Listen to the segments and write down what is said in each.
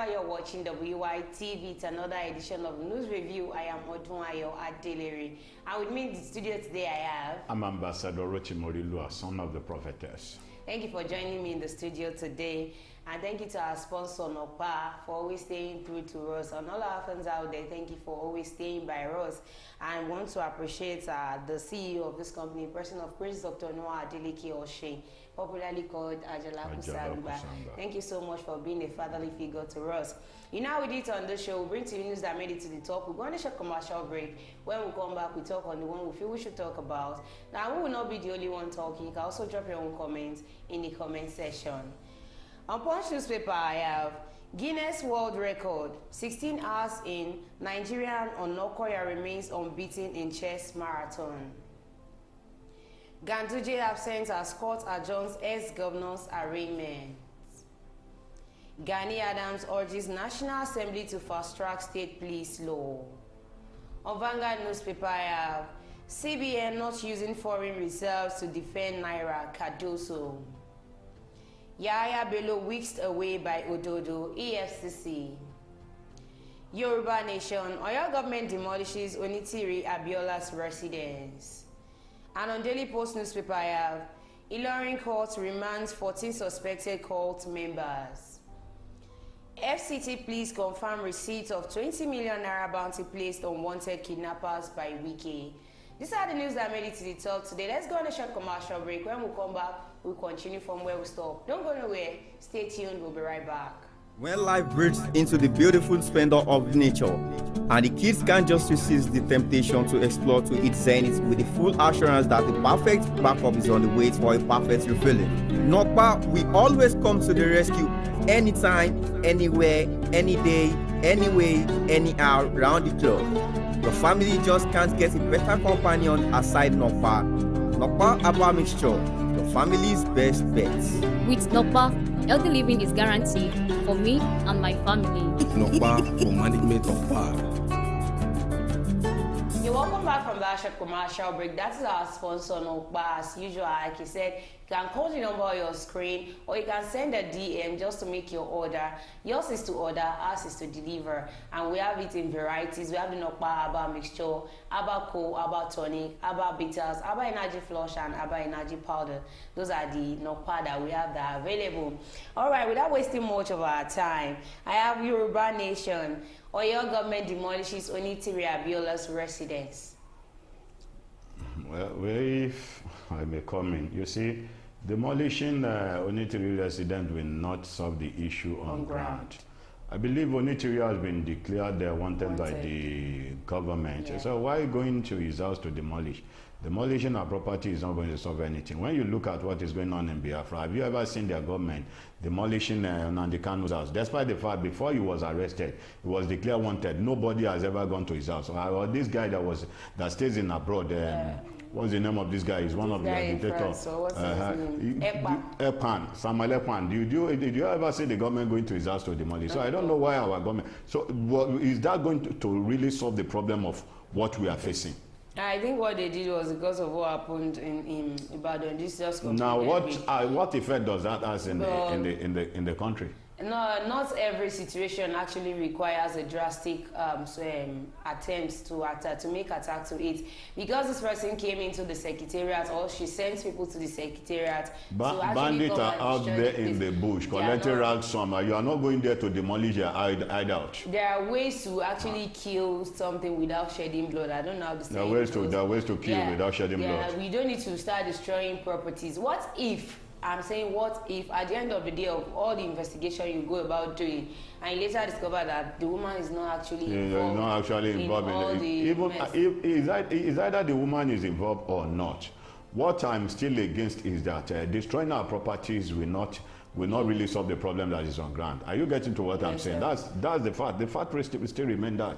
you're watching WY TV. It's another edition of News Review. I am Odunayo Adeleri. And with me in the studio today, I have... I'm Ambassador Rochimorilua, son of the prophetess. Thank you for joining me in the studio today. And thank you to our sponsor, Nopa, for always staying through to us. And all our fans out there, thank you for always staying by us. And I want to appreciate the CEO of this company, person of Prince Dr. Noah Adeleke Oshe, popularly called Abiola'S. Thank you so much for being a fatherly figure to us. You know how we did on this show, we bring to you news that made it to the top. We're going to short commercial break. When we come back, we talk on the one we feel we should talk about. Now, we will not be the only one talking. You can also drop your own comments in the comment section. On Punch newspaper, I have Guinness World Record, 16 hours in, Nigerian Onokoya remains unbeaten in chess marathon. Ganduje absent as court adjourns ex-governor's arraignment. Gani Adams urges National Assembly to fast-track state police law. On Vanguard newspaper, I have CBN not using foreign reserves to defend Naira, Cardoso. Yahya Bello whisked away by Ododo, EFCC. Yoruba Nation, Oyo government demolishes Onitiri Abiola'S residence. And on Daily Post newspaper, I have Ilorin court remands 14 suspected cult members. FCT please confirm receipt of 20 million naira bounty placed on wanted kidnappers by Wike. These are the news that made it to the top today. Let's go on a short commercial break. When we come back, we'll continue from where we stop. Don't go nowhere. Stay tuned. We'll be right back. When life breaks into the beautiful splendor of nature, and the kids can't just resist the temptation to explore to its zenith with the full assurance that the perfect backup is on the way for a perfect refilling. Nokpa, we always come to the rescue anytime, anywhere, any day, anyway, anyhow, round the clock. Your family just can't get a better companion aside Nokpa. Nokpa Herbal Mixture, your family's best bet. With Nokpa, healthy living is guaranteed for me and my family. Nokpa for management of power. You're welcome back from that short commercial break. That is our sponsor, Nokpa. As usual, like you said, you can call the number on your screen or you can send a DM just to make your order. Yours is to order, ours is to deliver. And we have it in varieties. We have the Nokpa Herbal Mixture, Herbal Co, Herbal Tonic, Herbal Bitters, Herbal Energy Flush, and Herbal Energy Powder. Those are the Nokpa that we have that are available. All right, without wasting much of our time, I have Yoruba Nation. Oyo government demolishes Onitiri Abiola'S residence. Well, if I may comment, you see, demolishing Onitiri resident will not solve the issue on ground. I believe Onitiri has been declared wanted by the government. Yeah. So why going to his house to demolish? Demolishing our property is not going to solve anything. When you look at what is going on in Biafra, have you ever seen their government demolishing Nnamdi Kanu's house? Despite the fact before he was arrested, he was declared wanted. Nobody has ever gone to his house. Or this guy that stays in abroad, what's the name of this guy? He's one of the dictators. So what's his name? Samuel Ekpan. Did you ever see the government going to his house to demolish? So I don't know why our government. So is that going to really solve the problem of what we are facing? I think what they did was because of what happened in Ibadan. This just now, what effect does that have in the country? No, not every situation actually requires a drastic attempt to make attack to it. Because this person came into the secretariat, or she sends people to the secretariat. Bandits are out there in the bush collecting ransom. You are not going there to demolish their hideout. There are ways to actually kill something without shedding blood. I don't know how to say. There are ways to kill without shedding blood. We don't need to start destroying properties. What if? I'm saying, what if at the end of the day of all the investigation you go about doing, and you later discover that the woman is not actually involved, is either the woman is involved or not. What I'm still against is that destroying our properties will not really solve the problem that is on ground. Are you getting to what I'm saying? That's the fact. The fact will still remain that.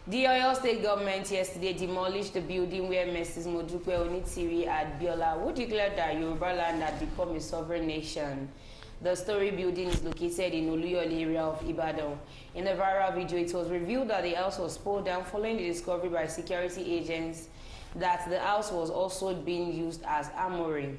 The Oyo State government yesterday demolished the building where Mrs. Modupe Onitiri Abiola'S, who declared that Yoruba land had become a sovereign nation. The story building is located in Oluyole area of Ibadan. In a viral video, it was revealed that the house was pulled down following the discovery by security agents that the house was also being used as armory.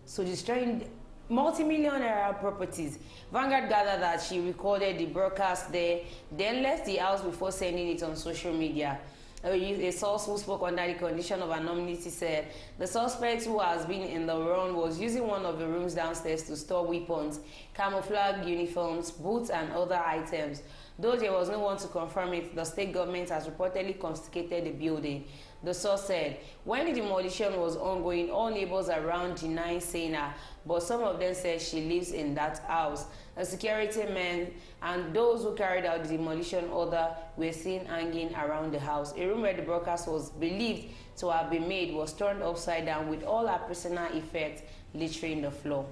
So destroying multi-millionaire properties. Vanguard gathered that she recorded the broadcast there, then left the house before sending it on social media. A source who spoke under the condition of anonymity said the suspect, who has been in the run, was using one of the rooms downstairs to store weapons, camouflage uniforms, boots, and other items. Though there was no one to confirm it, the state government has reportedly confiscated the building. The source said, when the demolition was ongoing, all neighbors around denied seeing her, but some of them said she lives in that house. A security man and those who carried out the demolition order were seen hanging around the house. A room where the broadcast was believed to have been made was turned upside down with all her personal effects littering the floor.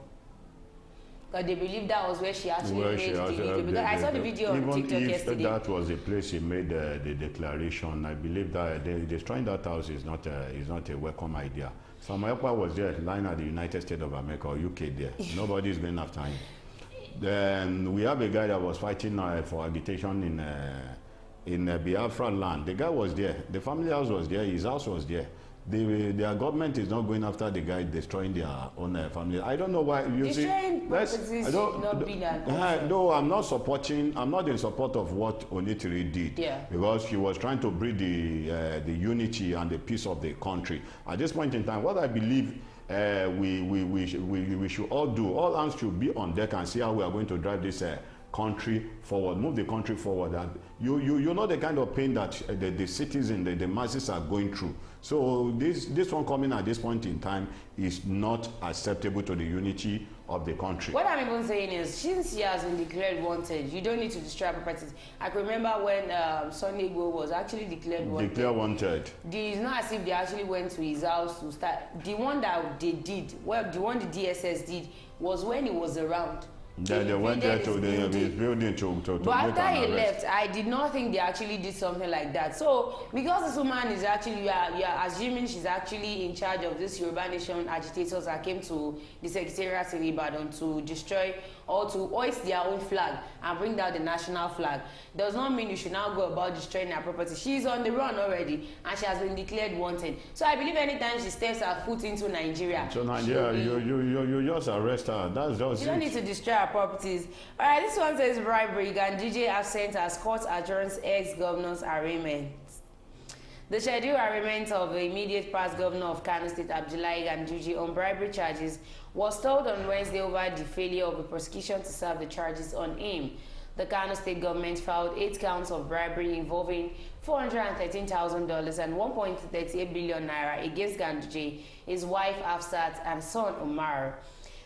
But they believe that was where she actually made the video. Because I saw the video on TikTok yesterday. Even if that was the place he made the declaration, I believe that destroying that house is not a welcome idea. Samayapa was there lying at the United States of America or UK there. Nobody is going after him. Then we have a guy that was fighting for agitation in Biafra land. The guy was there. The family house was there. His house was there. Their government is not going after the guy destroying their own family. I don't know why. You see, no, I'm not supporting. I'm not in support of what Onitiri did. Yeah. Because she was trying to bring the unity and the peace of the country. At this point in time, what I believe we should all do, all hands should be on deck and see how we are going to drive this country forward, move the country forward. And you know the kind of pain that the citizens, the masses are going through. So this one coming at this point in time is not acceptable to the unity of the country. What I'm even saying is, since he has been declared wanted, you don't need to destroy properties. I can remember when Sunday Igboho was actually declared wanted. It's not as if they actually went to his house to start. The one that they did, well, the one the DSS did was when he was around. They went there to his building to but after he left, I did not think they actually did something like that. So because this woman is actually, you are assuming she's actually in charge of this Yoruba Nation agitators that came to the Secretariat in Ibadan to destroy or to hoist their own flag and bring down the national flag, does not mean you should now go about destroying her property. She's on the run already and she has been declared wanted. So I believe anytime she steps her foot into Nigeria, you just arrest her. That's just you don't need to destroy her properties. All right, this one says bribery. Ganduje absent as court adjourns ex-governor's arraignment. The scheduled arraignment of the immediate past governor of Kano State, Abiola'S Ganduje, on bribery charges was told on Wednesday over the failure of the prosecution to serve the charges on him. The Kano State government filed 8 counts of bribery involving $413,000 and 1.38 billion naira against Ganduje, his wife Hafsat, and son Umar.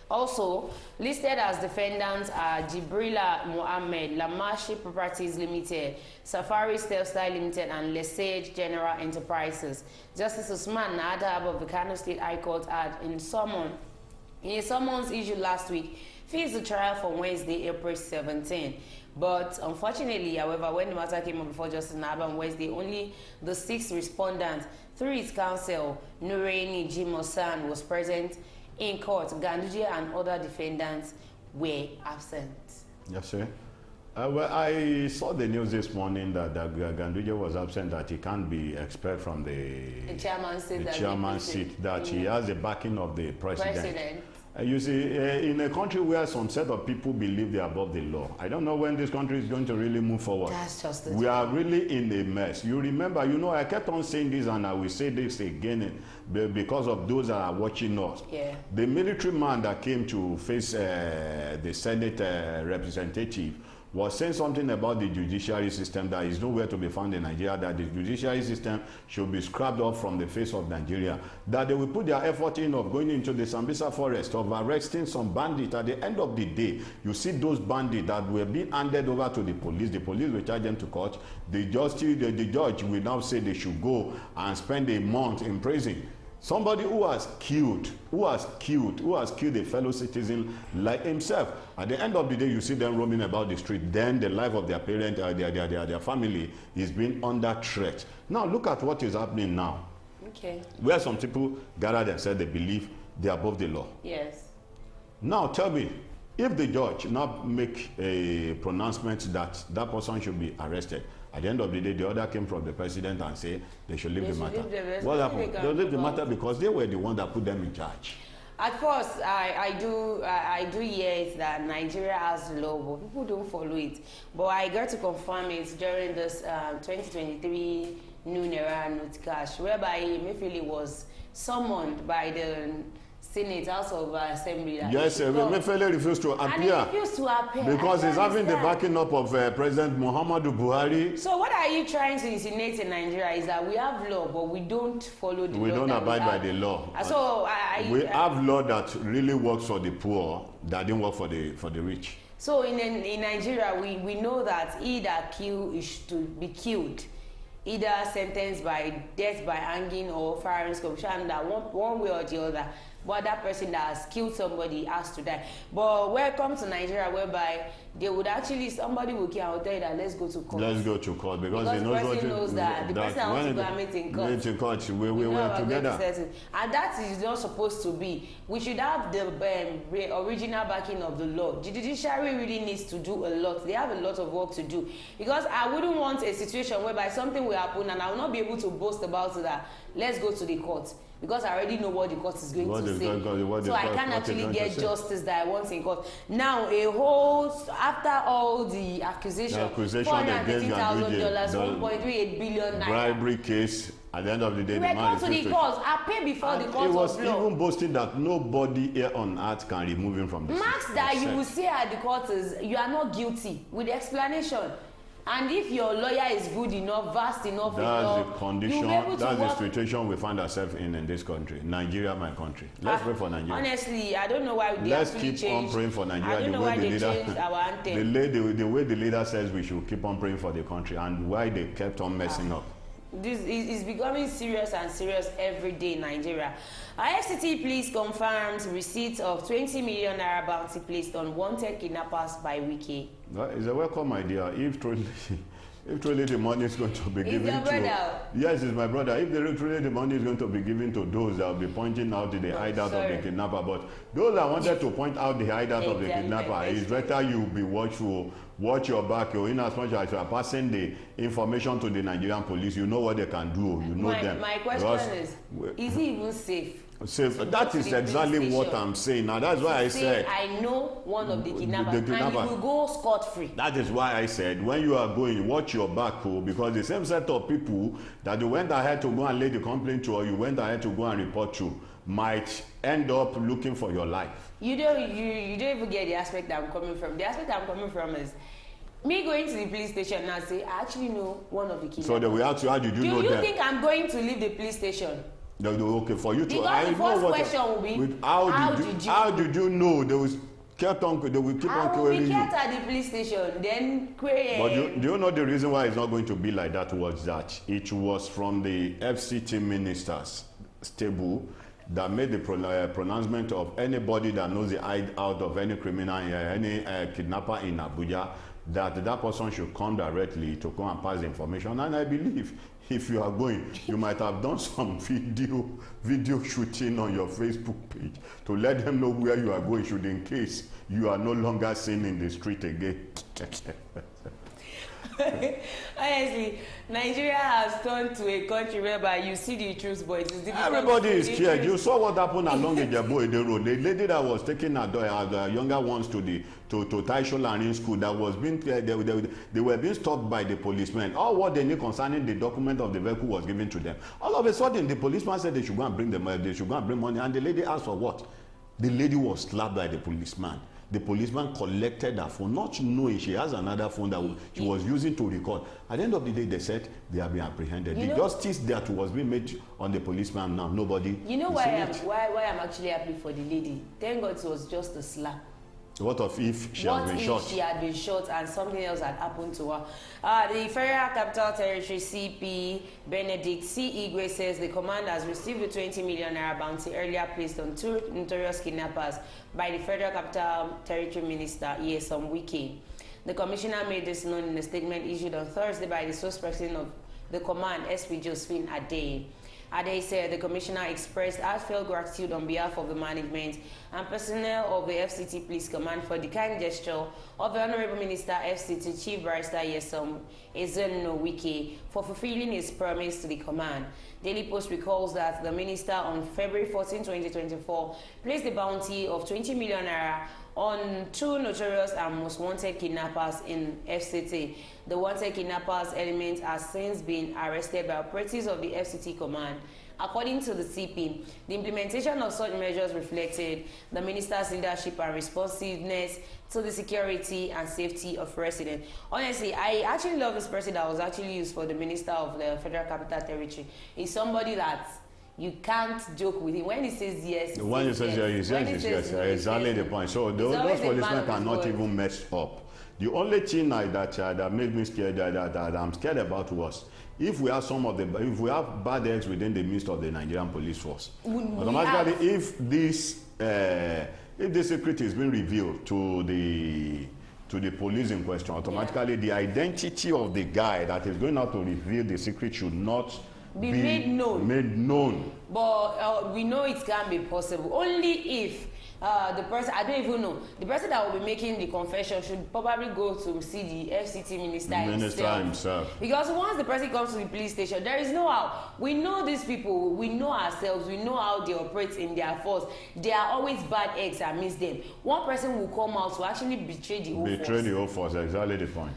Also listed as defendants are Jibrila Mohammed, Lamashi Properties Limited, Safari Style Limited, and Lesage General Enterprises. Justice Usman Nadab of the Kano State High Court had in a summons issued last week fixed the trial for Wednesday, April 17. But unfortunately, however, when the matter came up before Justice Nadab on Wednesday, only the 6 respondents through his counsel, Nuraini Jimosan, was present in court. Ganduje and other defendants were absent. Yes, sir. Well, I saw the news this morning that Ganduje was absent, that he can't be expelled from the chairman seat, that he has the backing of the president. You see, in a country where some set of people believe they are above the law, I don't know when this country is going to really move forward. That's just it. We are really in a mess. You remember, you know, I kept on saying this and I will say this again because of those that are watching us. Yeah. The military man that came to face the Senate representative was saying something about the judiciary system that is nowhere to be found in Nigeria, that the judiciary system should be scrubbed off from the face of Nigeria, that they will put their effort in of going into the Sambisa forest, of arresting some bandits. At the end of the day, you see those bandits that were being handed over to the police will charge them to court. The judge will now say they should go and spend a month in prison. Somebody who has killed a fellow citizen like himself. At the end of the day, you see them roaming about the street. Then the life of their parent, their family is being under threat. Now look at what is happening now. Okay. Where some people gathered and said they believe they are above the law. Yes. Now tell me, if the judge now make a pronouncement that that person should be arrested, at the end of the day, the order came from the president and say they should leave the matter. What happened? They leave the matter because they were the one that put them in charge. At first, I do hear it that Nigeria has law, but people don't follow it. But I got to confirm it during this 2023 new Naira note cash, whereby Emefiele was summoned by the Senate, House of Assembly. Yes, Emefiele refused to appear. And he refused to appear. Because he's having the backing up of President Muhammadu Buhari. So what are you trying to insinuate in Nigeria is that we have law, but we don't follow the law. We don't abide by the law. So we have law that really works for the poor, that didn't work for the rich. So in Nigeria, we know that he that kill is to be killed, either sentenced by death by hanging or firearms commission, that one way or the other. But that person that has killed somebody has to die. But welcome to Nigeria, whereby they would actually, somebody will kill, I will tell you that let's go to court. Let's go to court because he the knows person knows that the person that wants to go and meet in court. We were together. And that is not supposed to be. We should have the original backing of the law. The judiciary really needs to do a lot. They have a lot of work to do. Because I wouldn't want a situation whereby something will happen and I will not be able to boast about that. Let's go to the court. Because I already know what the court is going to say. So I can't actually get justice that I want in court. Now, after all the accusation $450,000, $1.38 billion naira. Bribery case, at the end of the day, we come to the court. I pay before the court of law. He was even boasting that nobody here on earth can remove him from the system. Marks that you will say at the court is, you are not guilty, with the explanation. And if your lawyer is good enough, vast enough, that's the condition, that's the situation we find ourselves in this country. Nigeria, my country. Let's pray for Nigeria. Honestly, I don't know why they actually changed. Let's keep on praying for Nigeria. I don't know why they changed our anthem. The way the leader says we should keep on praying for the country, and why they kept on messing up. This is becoming serious and serious every day in Nigeria. FCT police confirmed receipt of 20 million naira bounty placed on wanted kidnappers by Wiki. It's a welcome idea. If truly the money is going to be given your brother? Yes, it's my brother. If truly the money is going to be given to those that will be pointing out the hideout of the kidnapper, but those that wanted to point out the hideout of the kidnapper, it's better you be watchful, watch your back. In as much as you are passing the information to the Nigerian police, you know what they can do. You know them. My question is it even safe? Safe. That is exactly what I'm saying. Now that's why I said I know one of the kidnappers and you will go scot-free. That is why I said when you are going, watch your back, because the same set of people that you went ahead to go and lay the complaint to, or you went ahead to go and report to, might end up looking for your life. You don't even get the aspect that I'm coming from. The aspect I'm coming from is me going to the police station and say, I actually know one of the kidnappers. So they will ask you, how did you know them? Do you think I'm going to leave the police station? Okay, for you to. Because the first question will be, how did you know? They will keep on querying you. I will be kept at the police station, then query. But do you know the reason why it's not going to be like that was that it was from the FCT ministers stable that made the pronouncement of anybody that knows the hideout of any criminal, any kidnapper in Abuja, that person should come directly to come and pass the information. And I believe if you are going, you might have done some video shooting on your Facebook page to let them know where you are going, should in case you are no longer seen in the street again. Honestly, Nigeria has turned to a country whereby you see the truth, but it is difficult. Everybody is scared. You saw what happened along Ijebu-Ode Road. The lady that was taking her younger ones to Taisho Learning School, that was being they were being stopped by the policemen. All what they knew concerning the document of the vehicle was given to them. All of a sudden, the policeman said they should go and bring they should go and bring money, and the lady asked for what? The lady was slapped by the policeman. The policeman collected her phone, not knowing she has another phone that she was using to record. At the end of the day, they said they have been apprehended. The justice that was being made on the policeman now, nobody. You know why I'm actually happy for the lady? Thank God it was just a slap. What if she had been shot? What if she had been shot and something else had happened to her? The Federal Capital Territory CP Benedict C. Igwe says the command has received the 20 million naira bounty earlier placed on 2 notorious kidnappers by the Federal Capital Territory Minister Nyesom Wike. The commissioner made this known in a statement issued on Thursday by the spokesperson of the command, SP Josephine Adey. Ade said the commissioner expressed heartfelt gratitude on behalf of the management and personnel of the FCT Police Command for the kind gesture of the Honorable Minister FCT Chief Barrister Yesom Ezenno Wike for fulfilling his promise to the command. Daily Post recalls that the minister on February 14, 2024 placed a bounty of 20 million naira on two notorious and most wanted kidnappers in FCT. The wanted kidnappers element has since been arrested by operatives of the FCT command. According to the CP, the implementation of such measures reflected the minister's leadership and responsiveness to the security and safety of residents. Honestly, I actually love this person that was actually used for the minister of the Federal Capital Territory. He's somebody that you can't joke with him. When he says yes, when he says yes, exactly the point. So those policemen cannot even mess up. The only thing that made me scared, that I'm scared about, was if we have if we have bad eggs within the midst of the Nigerian police force. Automatically, if this secret is being revealed to the police in question, automatically the identity of the guy that is going out to reveal the secret should not be made known. But we know it can be possible only if the person, I don't even know, the person that will be making the confession should probably go to see the FCT minister himself. Because once the person comes to the police station, there is no how. We know these people, we know ourselves, we know how they operate in their force. There are always bad eggs amidst them. One person will come out to actually betray the whole force. Betray the whole force, exactly the point.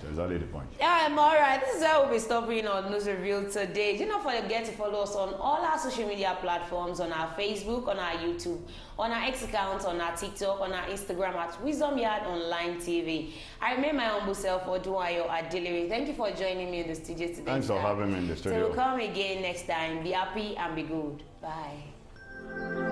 Yeah, I'm alright. This is how we'll be stopping on News Reveal today. Do not forget to follow us on all our social media platforms, on our Facebook, on our YouTube, on our X account, on our TikTok, on our Instagram at Wisdom Yard Online TV. I remain my humble self, Odunayo Adelere. Thank you for joining me in the studio today. Thanks for having me in the studio. So we'll come again next time. Be happy and be good. Bye.